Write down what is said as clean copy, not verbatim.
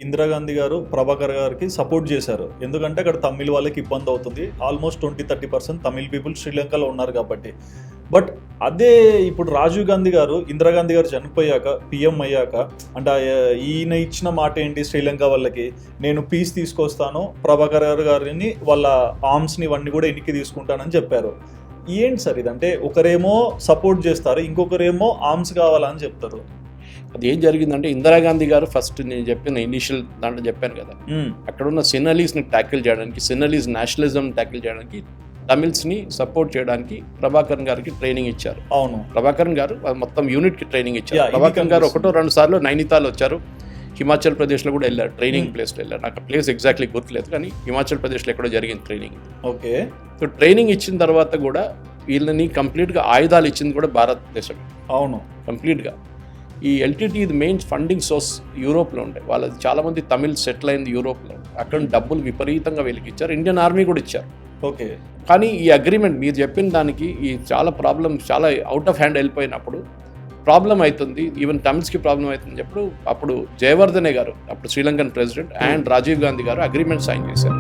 ఇందిరాగాంధీ గారు ప్రభాకర్ గారికి సపోర్ట్ చేశారు. ఎందుకంటే అక్కడ తమిళ్ వాళ్ళకి ఇబ్బంది అవుతుంది. ఆల్మోస్ట్ 20-30% తమిళ్ పీపుల్ శ్రీలంకలో ఉన్నారు కాబట్టి. బట్ అదే ఇప్పుడు రాజీవ్ గాంధీ గారు ఇందిరాగాంధీ గారు చనిపోయాక పీఎం అయ్యాక అంటే ఈయన ఇచ్చిన మాట ఏంటి శ్రీలంక వాళ్ళకి, నేను పీస్ తీసుకొస్తాను, ప్రభాకర్ గారిని వాళ్ళ ఆర్మ్స్ని ఇవన్నీ కూడా ఎన్నికి తీసుకుంటానని చెప్పారు. ఏంటి సార్ ఇదంటే ఒకరేమో సపోర్ట్ చేస్తారు, ఇంకొకరేమో ఆర్మ్స్ కావాలని చెప్తారు. అది ఏం జరిగిందంటే ఇందిరాగాంధీ గారు ఫస్ట్ నేను చెప్పిన ఇనిషియల్ దాంట్లో చెప్పాను కదా, అక్కడ ఉన్న సినలీస్ని ట్యాకిల్ చేయడానికి, సినలీస్ నేషనలిజం ట్యాకిల్ చేయడానికి, తమిళ్స్ని సపోర్ట్ చేయడానికి ప్రభాకరన్ గారికి ట్రైనింగ్ ఇచ్చారు. అవును, ప్రభాకరన్ గారు మొత్తం యూనిట్కి ట్రైనింగ్ ఇచ్చారు. ప్రభాకరన్ గారు 1-2 సార్లు నైనితాల్ వచ్చారు, హిమాచల్ ప్రదేశ్లో కూడా వెళ్ళారు, ట్రైనింగ్ ప్లేస్లో వెళ్ళారు. నాకు ప్లేస్ ఎగ్జాక్ట్లీ గుర్తులేదు, కానీ హిమాచల్ ప్రదేశ్లో ఎక్కడో జరిగింది ట్రైనింగ్. ఓకే. సో ట్రైనింగ్ ఇచ్చిన తర్వాత కూడా వీళ్ళని కంప్లీట్గా ఆయుధాలు ఇచ్చింది కూడా భారతదేశం. అవును, కంప్లీట్గా. ఈ ఎల్టీటీ ఇది మెయిన్ ఫండింగ్ సోర్స్ యూరోప్లో ఉంటాయి. వాళ్ళది చాలామంది తమిళ్ సెటిల్ అయింది యూరోప్లో. అక్కడ డబ్బులు విపరీతంగా వెలికిచ్చారు, ఇండియన్ ఆర్మీ కూడా ఇచ్చారు. ఓకే. కానీ ఈ అగ్రిమెంట్ మీరు చెప్పిన దానికి ఈ చాలా ప్రాబ్లమ్స్ చాలా అవుట్ ఆఫ్ హ్యాండ్ వెళ్ళిపోయినప్పుడు ప్రాబ్లం అవుతుంది, ఈవెన్ తమిళ్స్కి ప్రాబ్లం అవుతుంది. అప్పుడు జయవర్ధనే గారు, అప్పుడు Sri Lankan president, and Rajiv Gandhi garu agreement sign చేశారు.